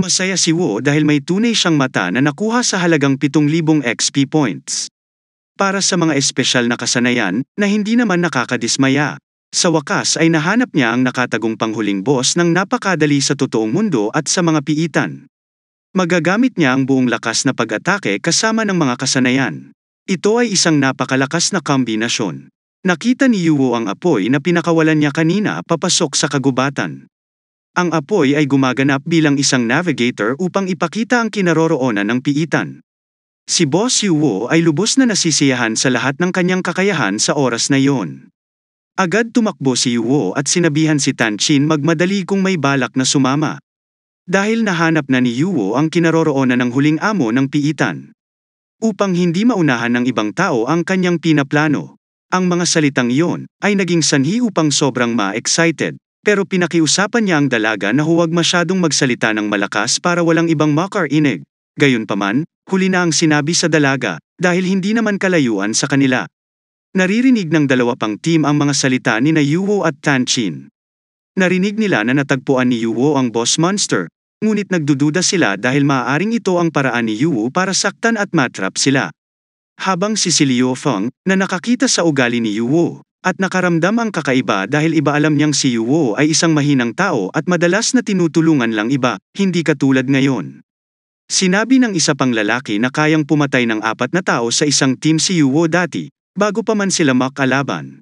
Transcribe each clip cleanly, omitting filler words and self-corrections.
Masaya si Wu dahil may tunay siyang mata na nakuha sa halagang 7,000 XP points. Para sa mga espesyal na kasanayan, na hindi naman nakakadismaya. Sa wakas ay nahanap niya ang nakatagong panghuling boss ng napakadali sa totoong mundo at sa mga piitan. Magagamit niya ang buong lakas na pag-atake kasama ng mga kasanayan. Ito ay isang napakalakas na kombinasyon. Nakita ni Yuo ang apoy na pinakawalan niya kanina papasok sa kagubatan. Ang apoy ay gumaganap bilang isang navigator upang ipakita ang kinaroroonan ng piitan. Si Boss Yuo ay lubos na nasisiyahan sa lahat ng kanyang kakayahan sa oras na iyon. Agad tumakbo si Yuo at sinabihan si Tan Chin magmadali kung may balak na sumama. Dahil nahanap na ni Yuo ang kinaroroonan ng huling amo ng piitan. Upang hindi maunahan ng ibang tao ang kanyang pinaplano. Ang mga salitang iyon ay naging sanhi upang sobrang ma-excited. Pero pinakiusapan niya ang dalaga na huwag masyadong magsalita ng malakas para walang ibang makarinig. Gayunpaman, huli na ang sinabi sa dalaga, dahil hindi naman kalayuan sa kanila. Naririnig ng dalawa pang team ang mga salita ni na Yuo at Tan Chin. Narinig nila na natagpuan ni Yuo ang boss monster, ngunit nagdududa sila dahil maaaring ito ang paraan ni Yuo para saktan at matrap sila. Habang si Liu Feng, na nakakita sa ugali ni Yuo, at nakaramdam ang kakaiba dahil iba alam niyang si Yuo ay isang mahinang tao at madalas na tinutulungan lang iba, hindi katulad ngayon. Sinabi ng isa pang lalaki na kayang pumatay ng 4 na tao sa isang team si Yuo dati, bago pa man sila makalaban.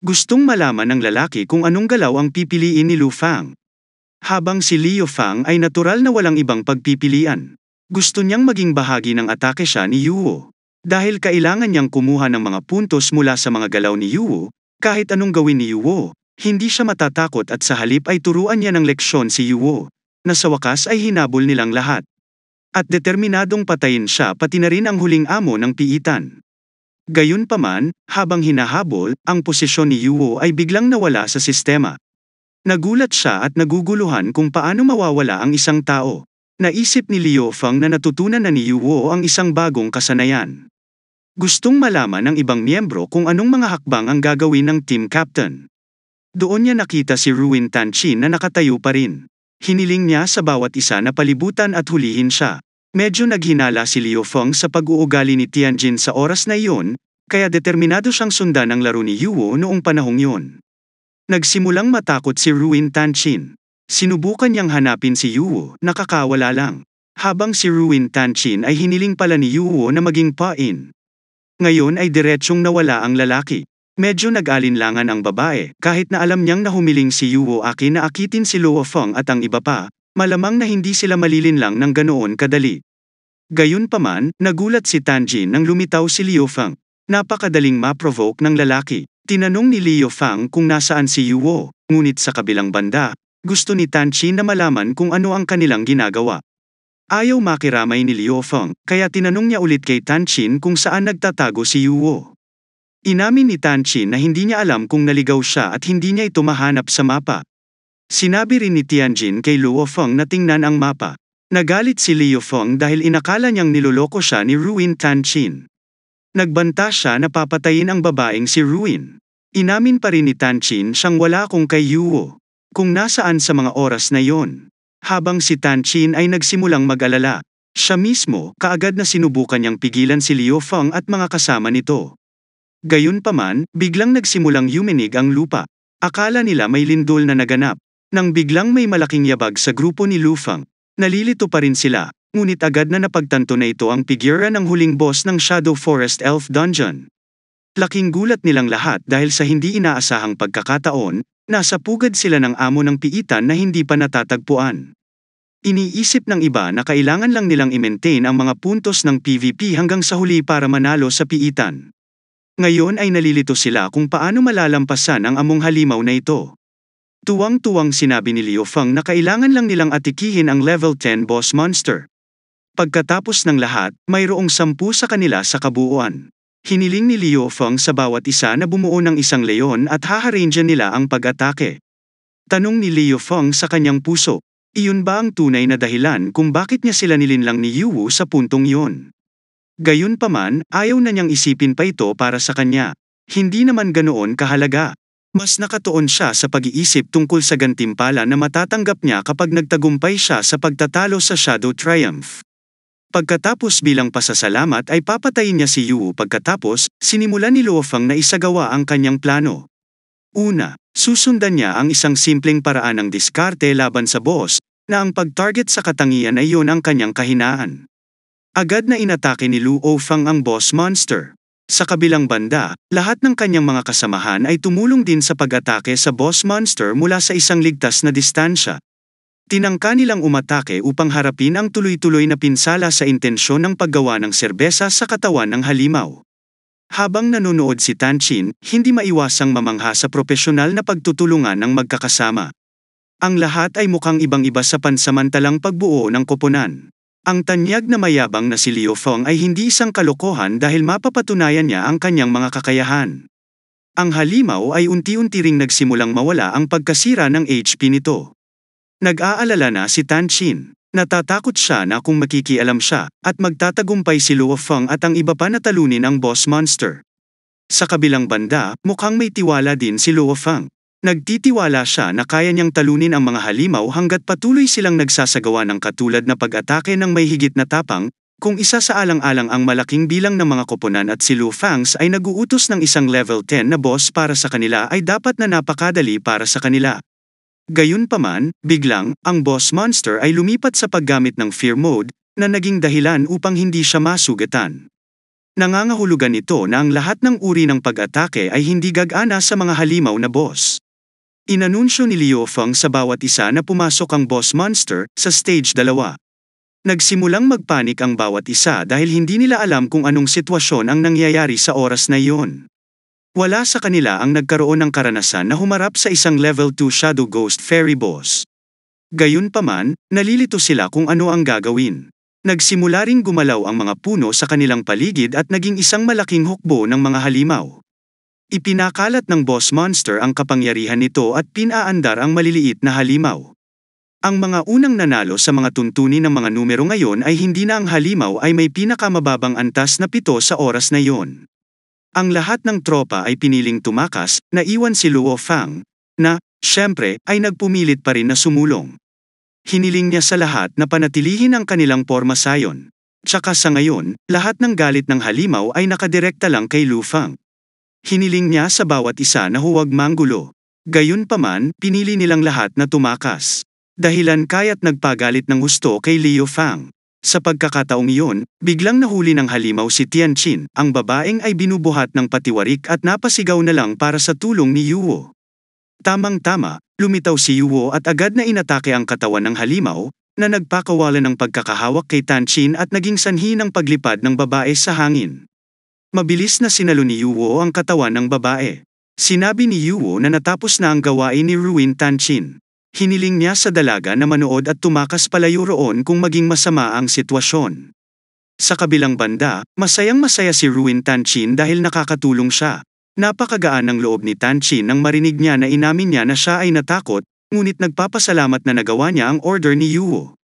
Gustong malaman ng lalaki kung anong galaw ang pipiliin ni Lu Fang. Habang si Liu Fang ay natural na walang ibang pagpipilian. Gusto niyang maging bahagi ng atake siya ni Yuo. Dahil kailangan niyang kumuha ng mga puntos mula sa mga galaw ni Yuo, kahit anong gawin ni Yuo, hindi siya matatakot at sa halip ay turuan niya ng leksyon si Yuo, na sa wakas ay hinabol nilang lahat. At determinadong patayin siya pati na rin ang huling amo ng piitan. Gayunpaman, habang hinahabol, ang posisyon ni Yuo ay biglang nawala sa sistema. Nagulat siya at naguguluhan kung paano mawawala ang isang tao. Naisip ni Liu Feng na natutunan na ni Yuo ang isang bagong kasanayan. Gustong malaman ng ibang miyembro kung anong mga hakbang ang gagawin ng team captain. Doon niya nakita si Ruin Tan Chin na nakatayo pa rin. Hiniling niya sa bawat isa na palibutan at hulihin siya. Medyo naghinala si Liu Feng sa pag-uugali ni Tianjin sa oras na iyon, kaya determinado siyang sundan ang laro ni Yuo noong panahong iyon. Nagsimulang matakot si Ruin Tan Chin. Sinubukan niyang hanapin si Yuo, nakakawala lang. Habang si Ruin Tan Chin ay hiniling pala ni Yuo na maging pa-in. Ngayon ay diretsyong nawala ang lalaki. Medyo nag-alinlangan ang babae, kahit na alam niyang nahumiling si Yuo Aki na akitin si Luo Feng at ang iba pa, malamang na hindi sila malilinlang ng ganoon kadali. Gayunpaman, nagulat si Tanjin nang lumitaw si Liu Feng. Napakadaling ma-provoke ng lalaki. Tinanong ni Liu Feng kung nasaan si Yuo, ngunit sa kabilang banda, gusto ni Tanjin na malaman kung ano ang kanilang ginagawa. Ayaw makiramay ni Liu Feng, kaya tinanong niya ulit kay Tan Chin kung saan nagtatago si Yuo. Inamin ni Tan Chin na hindi niya alam kung naligaw siya at hindi niya ito mahanap sa mapa. Sinabi rin ni Tianjin kay Luo Feng na tingnan ang mapa. Nagalit si Liu Feng dahil inakala niyang niloloko siya ni Ruin Tan Chin. Nagbanta siya na papatayin ang babaeng si Ruin. Inamin pa rin ni Tan Chin siyang wala kung kay Yuo. Kung nasaan sa mga oras na yon. Habang si Tan Chin ay nagsimulang mag-alala, siya mismo kaagad na sinubukan niyang pigilan si Liu Feng at mga kasama nito. Gayunpaman, biglang nagsimulang yuminig ang lupa. Akala nila may lindol na naganap. Nang biglang may malaking yabag sa grupo ni Lu Feng, nalilito pa rin sila, ngunit agad na napagtanto na ito ang figura ng huling boss ng Shadow Forest Elf Dungeon. Laking gulat nilang lahat dahil sa hindi inaasahang pagkakataon, nasa pugad sila ng amo ng piitan na hindi pa natatagpuan. Iniisip ng iba na kailangan lang nilang i-maintain ang mga puntos ng PvP hanggang sa huli para manalo sa piitan. Ngayon ay nalilito sila kung paano malalampasan ang among halimaw na ito. Tuwang-tuwang sinabi ni Liu Feng na kailangan lang nilang atikihin ang level 10 boss monster. Pagkatapos ng lahat, mayroong 10 sa kanila sa kabuuan. Hiniling ni Liu Feng sa bawat isa na bumuo ng isang leon at haharangyan nila ang pag-atake. Tanong ni Liu Feng sa kanyang puso, iyon ba ang tunay na dahilan kung bakit niya sila nilinlang ni Yuo sa puntong iyon? Gayunpaman, ayaw na niyang isipin pa ito para sa kanya. Hindi naman ganoon kahalaga. Mas nakatuon siya sa pag-iisip tungkol sa gantimpala na matatanggap niya kapag nagtagumpay siya sa pagtatalo sa Shadow Triumph. Pagkatapos bilang pasasalamat ay papatayin niya si Yu. Pagkatapos, sinimulan ni Luo Feng na isagawa ang kanyang plano. Una, susundan niya ang isang simpleng paraan ng diskarte laban sa boss, na ang pag-target sa katangian ay yun ang kanyang kahinaan. Agad na inatake ni Luo Feng ang boss monster. Sa kabilang banda, lahat ng kanyang mga kasamahan ay tumulong din sa pag-atake sa boss monster mula sa isang ligtas na distansya. Tinangka nilang umatake upang harapin ang tuloy-tuloy na pinsala sa intensyon ng paggawa ng serbesa sa katawan ng halimaw. Habang nanonood si Tan Chin, hindi maiwasang mamangha sa propesyonal na pagtutulungan ng magkakasama. Ang lahat ay mukhang ibang-iba sa pansamantalang pagbuo ng koponan. Ang tanyag na mayabang na si Luo Feng ay hindi isang kalokohan dahil mapapatunayan niya ang kanyang mga kakayahan. Ang halimaw ay unti-unti ring nagsimulang mawala ang pagkasira ng HP nito. Nag-aalala na si Tan Chin. Natatakot siya na kung makikialam siya, at magtatagumpay si Luo Feng at ang iba pa na talunin ang boss monster. Sa kabilang banda, mukhang may tiwala din si Luo Feng. Nagtitiwala siya na kaya niyang talunin ang mga halimaw hanggat patuloy silang nagsasagawa ng katulad na pag-atake ng may higit na tapang, kung isa sa alang-alang ang malaking bilang ng mga koponan at si Lu Fangs ay naguutos ng isang level 10 na boss para sa kanila ay dapat na napakadali para sa kanila. Gayunpaman, biglang, ang boss monster ay lumipat sa paggamit ng fear mode, na naging dahilan upang hindi siya masugatan. Nangangahulugan ito na ang lahat ng uri ng pag-atake ay hindi gagana sa mga halimaw na boss. Inanunsyo ni Luo Feng sa bawat isa na pumasok ang boss monster sa stage 2. Nagsimulang magpanik ang bawat isa dahil hindi nila alam kung anong sitwasyon ang nangyayari sa oras na iyon. Wala sa kanila ang nagkaroon ng karanasan na humarap sa isang level 2 Shadow Ghost Fairy boss. Gayunpaman, nalilito sila kung ano ang gagawin. Nagsimula ring gumalaw ang mga puno sa kanilang paligid at naging isang malaking hukbo ng mga halimaw. Ipinakalat ng boss monster ang kapangyarihan nito at pinaandar ang maliliit na halimaw. Ang mga unang nanalo sa mga tuntunin ng mga numero ngayon ay hindi na ang halimaw ay may pinakamababang antas na 7 sa oras na iyon. Ang lahat ng tropa ay piniling tumakas, naiwan si Luo Feng, na, syempre, ay nagpumilit pa rin na sumulong. Hiniling niya sa lahat na panatilihin ang kanilang porma sayon. Tsaka sa ngayon, lahat ng galit ng halimaw ay nakadirekta lang kay Lu Feng. Hiniling niya sa bawat isa na huwag manggulo. Gayunpaman, pinili nilang lahat na tumakas. Dahilan kaya't nagpagalit ng husto kay Luo Feng. Sa pagkakataong iyon, biglang nahuli ng halimaw si Tian Chin, ang babaeng ay binubuhat ng patiwarik at napasigaw na lang para sa tulong ni Yuo. Tamang-tama, lumitaw si Yuo at agad na inatake ang katawan ng halimaw, na nagpakawala ng pagkakahawak kay Tan Chin at naging sanhi ng paglipad ng babae sa hangin. Mabilis na sinalo ni Yuo ang katawan ng babae. Sinabi ni Yuo na natapos na ang gawain ni Ruin Tan Chin. Hiniling niya sa dalaga na manood at tumakas palayo roon kung maging masama ang sitwasyon. Sa kabilang banda, masayang-masaya si Ruin Tan Chin dahil nakakatulong siya. Napakagaan ng loob ni Tan Chin nang marinig niya na inamin niya na siya ay natakot, ngunit nagpapasalamat na nagawa niya ang order ni Yuo.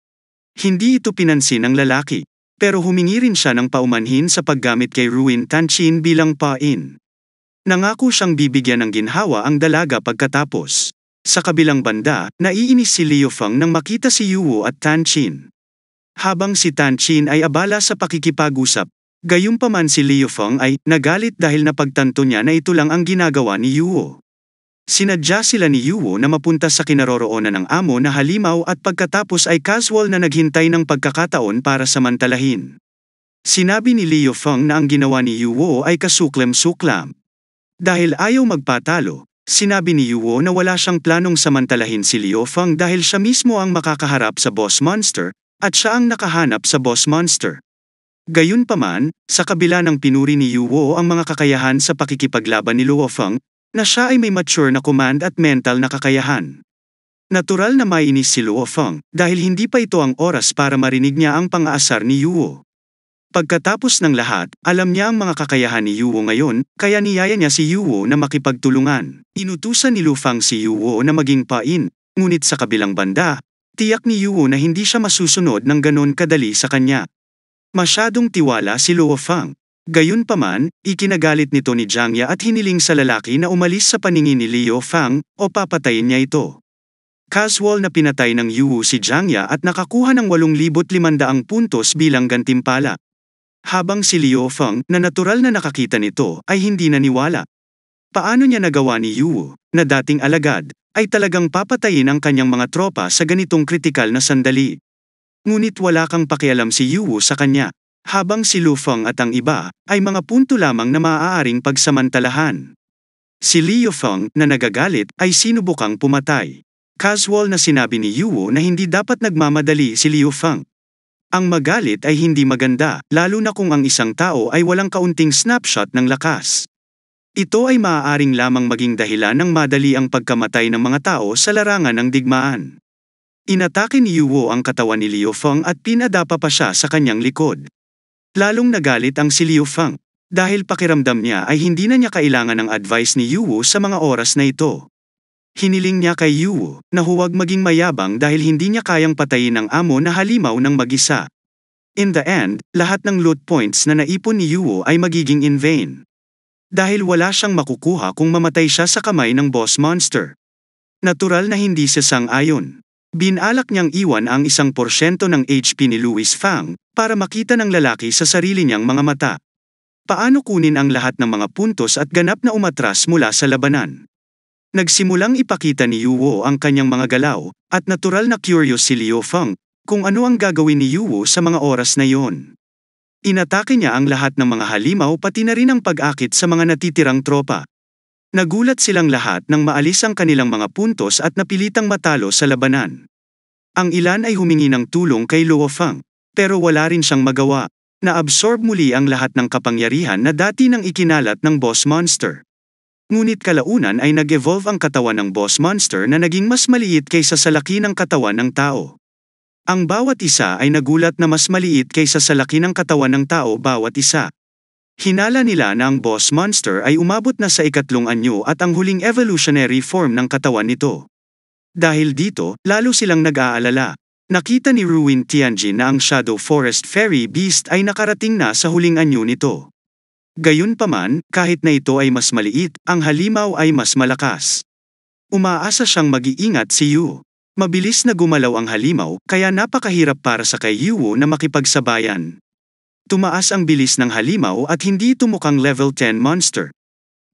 Hindi ito pinansin ng lalaki, pero humingi rin siya ng paumanhin sa paggamit kay Ruin Tan Chin bilang pain. Nangako siyang bibigyan ng ginhawa ang dalaga pagkatapos. Sa kabilang banda, naiinis si Luo Feng nang makita si Yuo at Tan Chin. Habang si Tan Chin ay abala sa pakikipag-usap, gayunpaman si Luo Feng ay nagalit dahil napagtanto niya na ito lang ang ginagawa ni Yuo. Sinadya sila ni Yuo na mapunta sa kinaroroonan ng amo na halimaw at pagkatapos ay casual na naghintay ng pagkakataon para samantalahin. Sinabi ni Luo Feng na ang ginawa ni Yuo ay kasuklam-suklam. Dahil ayaw magpatalo, sinabi ni Yuo na wala siyang planong samantalahin si Luo Feng dahil siya mismo ang makakaharap sa boss monster, at siya ang nakahanap sa boss monster. Gayunpaman, sa kabila ng pinuri ni Yuo ang mga kakayahan sa pakikipaglaban ni Luo Feng, na siya ay may mature na command at mental na kakayahan. Natural na mainis si Luo Feng, dahil hindi pa ito ang oras para marinig niya ang pang-aasar ni Yuo. Pagkatapos ng lahat, alam niya ang mga kakayahan ni Yuo ngayon, kaya niyaya niya si Yuo na makipagtulungan. Inutusan ni Lu Feng si Yuo na maging pain, ngunit sa kabilang banda, tiyak ni Yuo na hindi siya masusunod ng ganon kadali sa kanya. Masyadong tiwala si Luo Feng. Gayunpaman, ikinagalit nito ni Jiangya at hiniling sa lalaki na umalis sa paningin ni Liu Fang o papatayin niya ito. Casual na pinatay ng Yuwu si Jiangya at nakakuha ng 8,500 puntos bilang gantimpala. Habang si Liu Fang, na natural na nakakita nito, ay hindi naniwala. Paano niya nagawa ni Yuwu, na dating alagad, ay talagang papatayin ang kanyang mga tropa sa ganitong kritikal na sandali? Ngunit wala kang pakialam si Yuwu sa kanya, habang si Lu Feng at ang iba, ay mga punto lamang na maaaring pagsamantalahan. Si Liu Feng, na nagagalit, ay sinubukang pumatay. Casual na sinabi ni Yuwu na hindi dapat nagmamadali si Liu Feng. Ang magalit ay hindi maganda, lalo na kung ang isang tao ay walang kaunting snapshot ng lakas. Ito ay maaaring lamang maging dahilan ng madali ang pagkamatay ng mga tao sa larangan ng digmaan. Inatake ni Yuwu ang katawan ni Liu Feng at pinadapa pa siya sa kanyang likod. Lalong nagalit ang si Liu Feng, dahil pakiramdam niya ay hindi na niya kailangan ng advice ni Yuwu sa mga oras na ito. Hiniling niya kay Yuwu na huwag maging mayabang dahil hindi niya kayang patayin ang amo na halimaw ng mag-isa. In the end, lahat ng loot points na naipon ni Yuwu ay magiging in vain. Dahil wala siyang makukuha kung mamatay siya sa kamay ng boss monster. Natural na hindi siya sang-ayon. Binalak niyang iwan ang 1% ng HP ni Louis Fang para makita ng lalaki sa sarili niyang mga mata. Paano kunin ang lahat ng mga puntos at ganap na umatras mula sa labanan? Nagsimulang ipakita ni Yuwu ang kanyang mga galaw, at natural na curious si Liu Feng kung ano ang gagawin ni Yuwu sa mga oras na iyon. Inatake niya ang lahat ng mga halimaw pati na rin ang pag-akit sa mga natitirang tropa. Nagulat silang lahat nang maalis ang kanilang mga puntos at napilitang matalo sa labanan. Ang ilan ay humingi ng tulong kay Luo Feng, pero wala rin siyang magawa. Na-absorb muli ang lahat ng kapangyarihan na dati nang ikinalat ng boss monster. Ngunit kalaunan ay nag-evolve ang katawan ng boss monster na naging mas maliit kaysa sa laki ng katawan ng tao. Ang bawat isa ay nagulat na mas maliit kaysa sa laki ng katawan ng tao bawat isa. Hinala nila na ang boss monster ay umabot na sa 3 anyo at ang huling evolutionary form ng katawan nito. Dahil dito, lalo silang nag-aalala. Nakita ni Ruin Tianjin na ang Shadow Forest Fairy Beast ay nakarating na sa huling anyo nito. Gayunpaman, kahit na ito ay mas maliit, ang halimaw ay mas malakas. Umaasa siyang mag-iingat si Yu. Mabilis na gumalaw ang halimaw, kaya napakahirap para sa kay Yuwu na makipagsabayan. Tumaas ang bilis ng halimaw at hindi ito mukhang level 10 monster.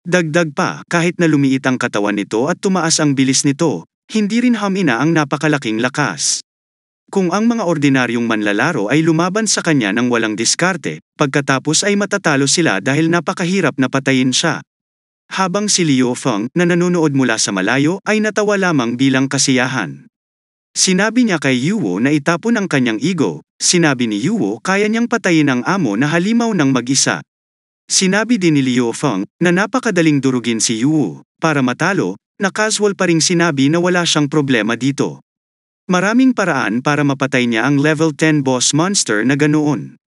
Dagdag pa, kahit na lumiit ang katawan nito at tumaas ang bilis nito, hindi rin hamina ang napakalaking lakas. Kung ang mga ordinaryong manlalaro ay lumaban sa kanya ng walang diskarte, pagkatapos ay matatalo sila dahil napakahirap na patayin siya. Habang si Liu Feng, na nanonood mula sa malayo, ay natawa lamang bilang kasiyahan. Sinabi niya kay Yuwu na itapon ang kanyang ego. Sinabi ni Yuwu kaya niyang patayin ang amo na halimaw ng mag-isa. Sinabi din ni Liu Feng na napakadaling durugin si Yuwu. Para matalo, na casual pa ring sinabi na wala siyang problema dito. Maraming paraan para mapatay niya ang level 10 boss monster na ganoon.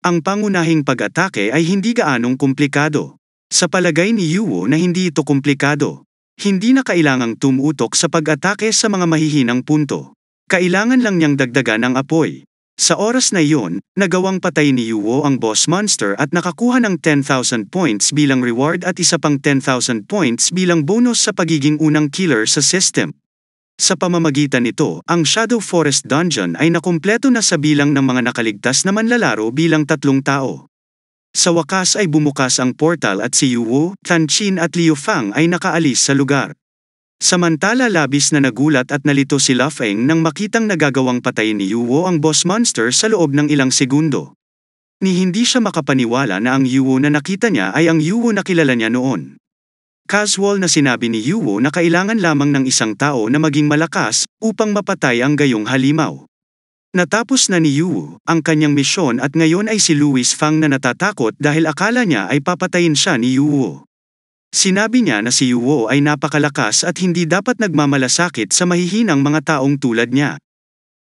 Ang pangunahing pag-atake ay hindi gaanong komplikado. Sa palagay ni Yuwu na hindi ito komplikado. Hindi na kailangang tumutok sa pag-atake sa mga mahihinang punto. Kailangan lang niyang dagdagan ang apoy. Sa oras na iyon, nagawang patay ni Yuwu ang boss monster at nakakuha ng 10,000 points bilang reward at isa pang 10,000 points bilang bonus sa pagiging unang killer sa system. Sa pamamagitan nito, ang Shadow Forest Dungeon ay nakumpleto na sa bilang ng mga nakaligtas na manlalaro bilang 3 tao. Sa wakas ay bumukas ang portal at si Yuwu, Tan Chin at Liu Fang ay nakaalis sa lugar. Samantala labis na nagulat at nalito si La Feng nang makitang nagagawang patayin ni Yuwu ang boss monster sa loob ng ilang segundo. Ni hindi siya makapaniwala na ang Yuwu na nakita niya ay ang Yuwu na kilala niya noon. Casual na sinabi ni Yuwu na kailangan lamang ng isang tao na maging malakas upang mapatay ang gayong halimaw. Natapos na ni Yuwu ang kanyang misyon at ngayon ay si Louis Fang na natatakot dahil akala niya ay papatayin siya ni Yuwu. Sinabi niya na si Yuwu ay napakalakas at hindi dapat nagmamalasakit sa mahihinang mga taong tulad niya.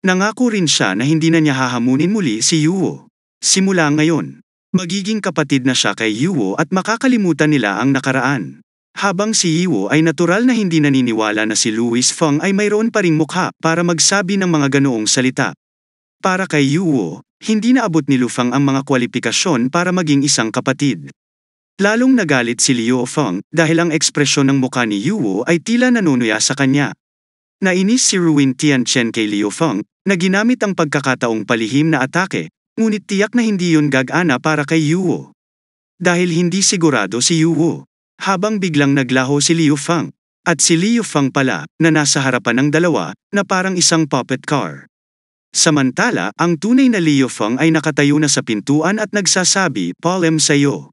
Nangako rin siya na hindi na niya hahamunin muli si Yuwu. Simula ngayon, magiging kapatid na siya kay Yuwu at makakalimutan nila ang nakaraan. Habang si Yuwu ay natural na hindi naniniwala na si Louis Fang ay mayroon pa ring mukha para magsabi ng mga ganoong salita. Para kay Yuwo, hindi naabot ni Lufang ang mga kwalipikasyon para maging isang kapatid. Lalong nagalit si Liu Feng dahil ang ekspresyon ng mukha ni Yuwo ay tila nanunuya sa kanya. Nainis si Ruin Tianchen kay Liu Feng na ginamit ang pagkakataong palihim na atake, ngunit tiyak na hindi yun gagana para kay Yuwo. Dahil hindi sigurado si Yuwo, habang biglang naglaho si Liu Feng. At si Liu Feng pala na nasa harapan ng dalawa na parang isang puppet car. Samantala, ang tunay na Liu Feng ay nakatayo na sa pintuan at nagsasabi, "Palem sa'yo."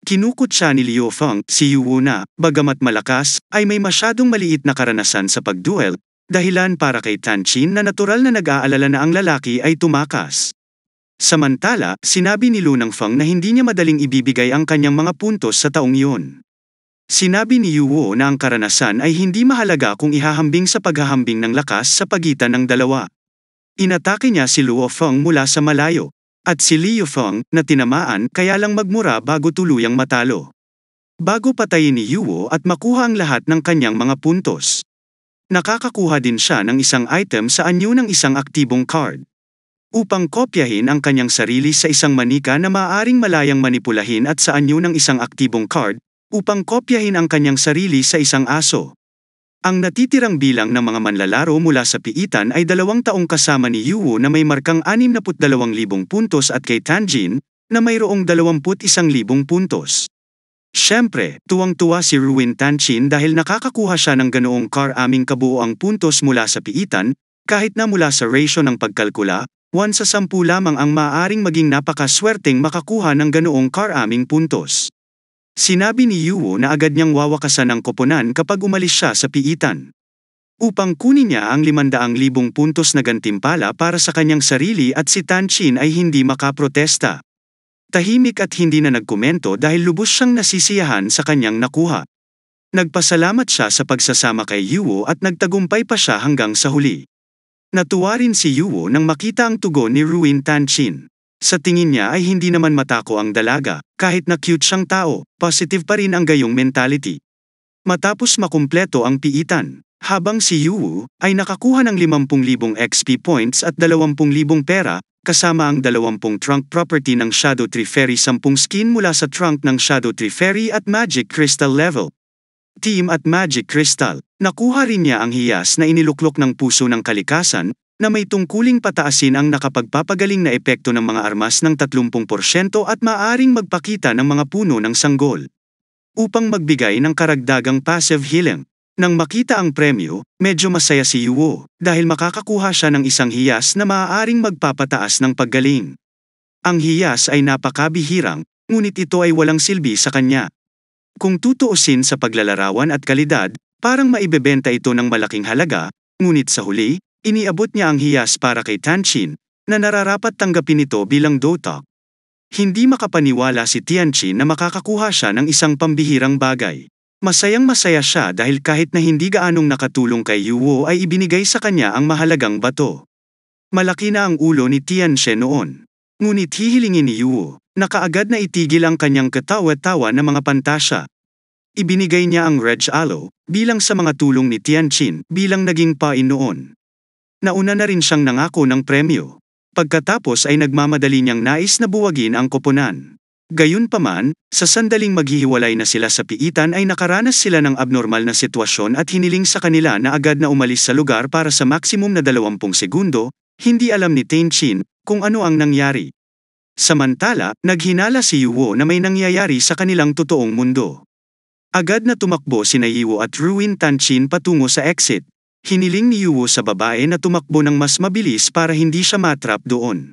Kinukot siya ni Liu Feng, si Yuwo na, bagamat malakas, ay may masyadong maliit na karanasan sa pagduel, dahilan para kay Tan Chin na natural na nag-aalala na ang lalaki ay tumakas. Samantala, sinabi ni Lunang Feng na hindi niya madaling ibibigay ang kanyang mga puntos sa taong iyon. Sinabi ni Yuwo na ang karanasan ay hindi mahalaga kung ihahambing sa paghahambing ng lakas sa pagitan ng dalawa. Inatake niya si Luo Feng mula sa malayo. At si Liu Feng, na tinamaan, kaya lang magmura bago tuluyang matalo. Bago patayin ni Yuwo at makuha ang lahat ng kanyang mga puntos. Nakakakuha din siya ng isang item sa anyo ng isang aktibong card. Upang kopyahin ang kanyang sarili sa isang manika na maaaring malayang manipulahin at sa anyo ng isang aktibong card, upang kopyahin ang kanyang sarili sa isang aso. Ang natitirang bilang ng mga manlalaro mula sa piitan ay 2 taong kasama ni Yuwo na may markang 62,000 puntos at kay Tanjin, na mayroong 21,000 puntos. Siyempre, tuwang-tuwa si Ruin Tanchin dahil nakakakuha siya ng ganoong aming kabuoang puntos mula sa piitan, kahit na mula sa ratio ng pagkalkula, 1 sa 10 lamang ang maaaring maging napakaswerteng makakuha ng ganoong aming puntos. Sinabi ni Yuwo na agad niyang wawakasan ang koponan kapag umalis siya sa piitan. Upang kunin niya ang 500,000 puntos na gantimpala para sa kanyang sarili at si Tanchin ay hindi makaprotesta. Tahimik at hindi na nagkomento dahil lubos siyang nasisiyahan sa kanyang nakuha. Nagpasalamat siya sa pagsasama kay Yuwo at nagtagumpay pa siya hanggang sa huli. Natuwa rin si Yuwo nang makita ang tugon ni Ruin Tanchin. Sa tingin niya ay hindi naman matako ang dalaga, kahit na cute siyang tao, positive pa rin ang gayong mentality. Matapos makumpleto ang piitan, habang si Yuwo ay nakakuha ng 50,000 XP points at 20,000 pera, kasama ang 20 trunk property ng Shadow Tree Fairy 10 skin mula sa trunk ng Shadow Tree Fairy at Magic Crystal level. Team at Magic Crystal, nakuha rin niya ang hiyas na iniluklok ng puso ng kalikasan, na may tungkuling pataasin ang nakapagpapagaling na epekto ng mga armas ng 30% at maaaring magpakita ng mga puno ng sanggol. Upang magbigay ng karagdagang passive healing. Nang makita ang premyo, medyo masaya si Yuwo, dahil makakakuha siya ng isang hiyas na maaaring magpapataas ng paggaling. Ang hiyas ay napakabihirang, ngunit ito ay walang silbi sa kanya. Kung tutuusin sa paglalarawan at kalidad, parang maibebenta ito ng malaking halaga, ngunit sa huli, iniabot niya ang hiyas para kay Tanchin, na nararapat tanggapin ito bilang dotak. Hindi makapaniwala si Tianqin na makakakuha siya ng isang pambihirang bagay. Masayang-masaya siya dahil kahit na hindi gaanong nakatulong kay Yuwo ay ibinigay sa kanya ang mahalagang bato. Malaki na ang ulo ni Tianqin noon. Ngunit hihilingin ni Yuwo, na kaagad na itigil ang kanyang katawa-tawa na mga pantasya. Ibinigay niya ang Reg Aloe, bilang sa mga tulong ni Tianqin, bilang naging pain noon. Nauna na rin siyang nangako ng premyo. Pagkatapos ay nagmamadali niyang nais na buwagin ang koponan. Gayunpaman, sa sandaling maghihiwalay na sila sa piitan ay nakaranas sila ng abnormal na sitwasyon at hiniling sa kanila na agad na umalis sa lugar para sa maksimum na 20 segundo, hindi alam ni Tanchin kung ano ang nangyari. Samantala, naghinala si Yuwo na may nangyayari sa kanilang totoong mundo. Agad na tumakbo sina Yuwo at Ruin Tanchin patungo sa exit. Hiniling ni Yuwo sa babae na tumakbo ng mas mabilis para hindi siya matrap doon.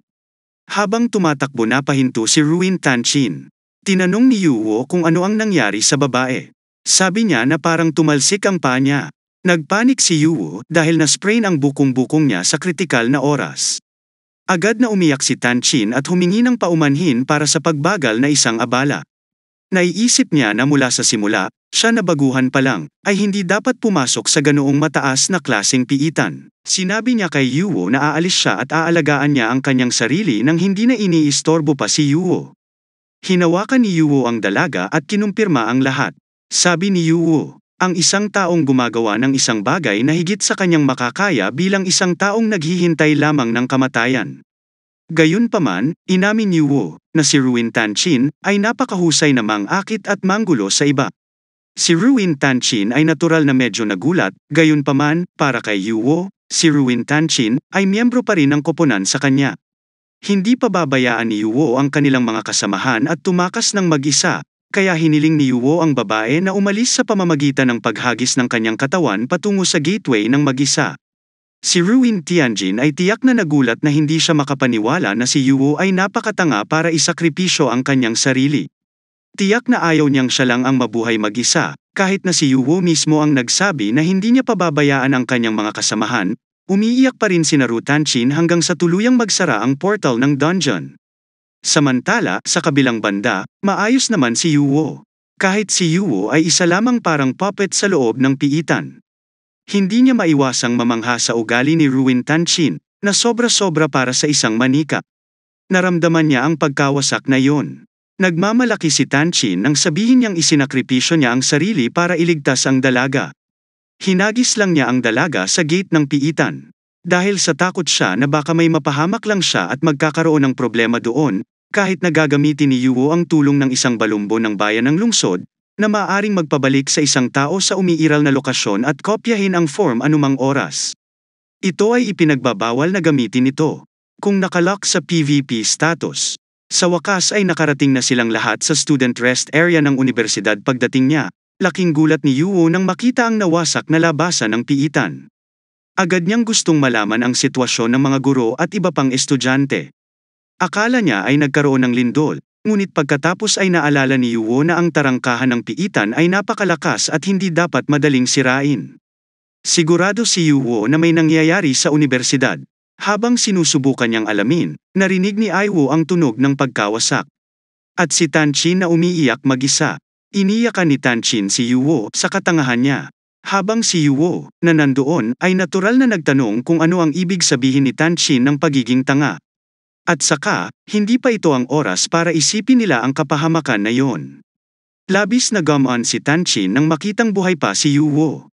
Habang tumatakbo na pahinto si Ruin Tanchin, tinanong ni Yuwo kung ano ang nangyari sa babae. Sabi niya na parang tumalsik ang paa niya. Nagpanik si Yuwo dahil na-sprain ang bukong-bukong niya sa kritikal na oras. Agad na umiyak si Tanchin at humingi ng paumanhin para sa pagbagal na isang abala. Naiisip niya na mula sa simula, siya na baguhan pa lang, ay hindi dapat pumasok sa ganoong mataas na klaseng piitan. Sinabi niya kay Yuwo na aalis siya at aalagaan niya ang kanyang sarili nang hindi na iniistorbo pa si Yuwo. Hinawakan ni Yuwo ang dalaga at kinumpirma ang lahat. Sabi ni Yuwo, ang isang taong gumagawa ng isang bagay na higit sa kanyang makakaya bilang isang taong naghihintay lamang ng kamatayan. Gayunpaman, inamin ni Wu na si Ruin Tanchin ay napakahusay na mang-akit at manggulo sa iba. Si Ruin Tanchin ay natural na medyo nagulat, gayunpaman, para kay Yuwo, si Ruin Tanchin ay miyembro pa rin ng koponan sa kanya. Hindi pa babayaan ni Yuwo ang kanilang mga kasamahan at tumakas ng mag-isa, kaya hiniling ni Yuwo ang babae na umalis sa pamamagitan ng paghagis ng kanyang katawan patungo sa gateway ng mag-isa. Si Ruin Tianjin ay tiyak na nagulat na hindi siya makapaniwala na si Yuwo ay napakatanga para isakripisyo ang kanyang sarili. Tiyak na ayaw niyang siya lang ang mabuhay mag-isa, kahit na si Yuwo mismo ang nagsabi na hindi niya pababayaan ang kanyang mga kasamahan. Umiiyak pa rin si Ru Tanchin hanggang sa tuluyang magsara ang portal ng dungeon. Samantala, sa kabilang banda, maayos naman si Yuwo. Kahit si Yuwo ay isa lamang parang puppet sa loob ng piitan. Hindi niya maiwasang mamangha sa ugali ni Ruin Tanchin, na sobra-sobra para sa isang manika. Naramdaman niya ang pagkawasak na yon. Nagmamalaki si Tanchin nang sabihin niyang isinakripisyo niya ang sarili para iligtas ang dalaga. Hinagis lang niya ang dalaga sa gate ng piitan. Dahil sa takot siya na baka may mapahamak lang siya at magkakaroon ng problema doon, kahit na gagamitin ni Yuwo ang tulong ng isang balumbo ng bayan ng lungsod, na maaaring magpabalik sa isang tao sa umiiral na lokasyon at kopyahin ang form anumang oras. Ito ay ipinagbabawal na gamitin ito kung nakalock sa PvP status. Sa wakas ay nakarating na silang lahat sa student rest area ng universidad pagdating niya. Laking gulat ni Yuwo nang makita ang nawasak na labasan ng piitan. Agad niyang gustong malaman ang sitwasyon ng mga guro at iba pang estudyante. Akala niya ay nagkaroon ng lindol. Ngunit pagkatapos ay naalala ni Yuwo na ang tarangkahan ng piitan ay napakalakas at hindi dapat madaling sirain. Sigurado si Yuwo na may nangyayari sa universidad. Habang sinusubukan niyang alamin, narinig ni Aiwo ang tunog ng pagkawasak. At si Tanchin na umiiyak mag-isa. Iniyakan ni Tanchin si Yuwo sa katangahan niya. Habang si Yuwo, na nandoon, ay natural na nagtanong kung ano ang ibig sabihin ni Tanchin ng pagiging tanga. At saka, hindi pa ito ang oras para isipin nila ang kapahamakan na yon. Labis na gumaan si Tanchin nang makitang buhay pa si Yuwo.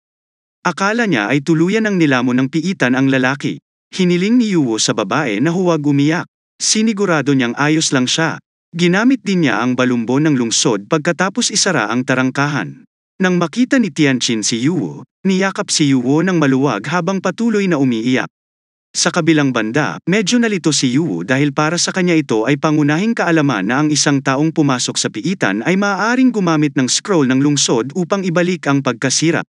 Akala niya ay tuluyan ng nilamon ng piitan ang lalaki. Hiniling ni Yuwo sa babae na huwag umiyak. Sinigurado niyang ayos lang siya. Ginamit din niya ang balumbo ng lungsod pagkatapos isara ang tarangkahan. Nang makita ni Tianjin si Yuwo, niyakap si Yuwo ng maluwag habang patuloy na umiiyak. Sa kabilang banda, medyo nalito si Yuwo dahil para sa kanya ito ay pangunahing kaalaman na ang isang taong pumasok sa piitan ay maaaring gumamit ng scroll ng lungsod upang ibalik ang pagkasira.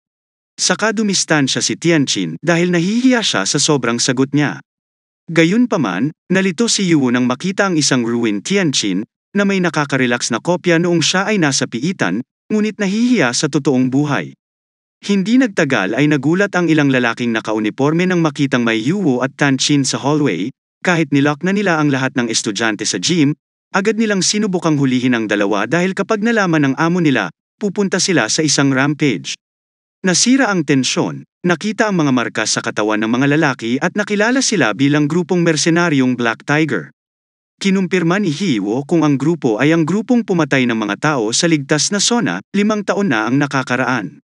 Saka dumistansya si Tianjin dahil nahihiya siya sa sobrang sagot niya. Gayunpaman, nalito si Yuwo nang makita ang isang Ruin Tianjin na may nakaka-relax na kopya noong siya ay nasa piitan, ngunit nahihiya sa totoong buhay. Hindi nagtagal ay nagulat ang ilang lalaking nakauniporme nang makitang may Yuwo at Tanchin sa hallway. Kahit nilock na nila ang lahat ng estudyante sa gym, agad nilang sinubukang hulihin ang dalawa dahil kapag nalaman ng amo nila, pupunta sila sa isang rampage. Nasira ang tensyon, nakita ang mga markas sa katawan ng mga lalaki at nakilala sila bilang grupong mersenaryong Black Tiger. Kinumpirma ni Yuwo kung ang grupo ay ang grupong pumatay ng mga tao sa ligtas na zona, 5 taon na ang nakakaraan.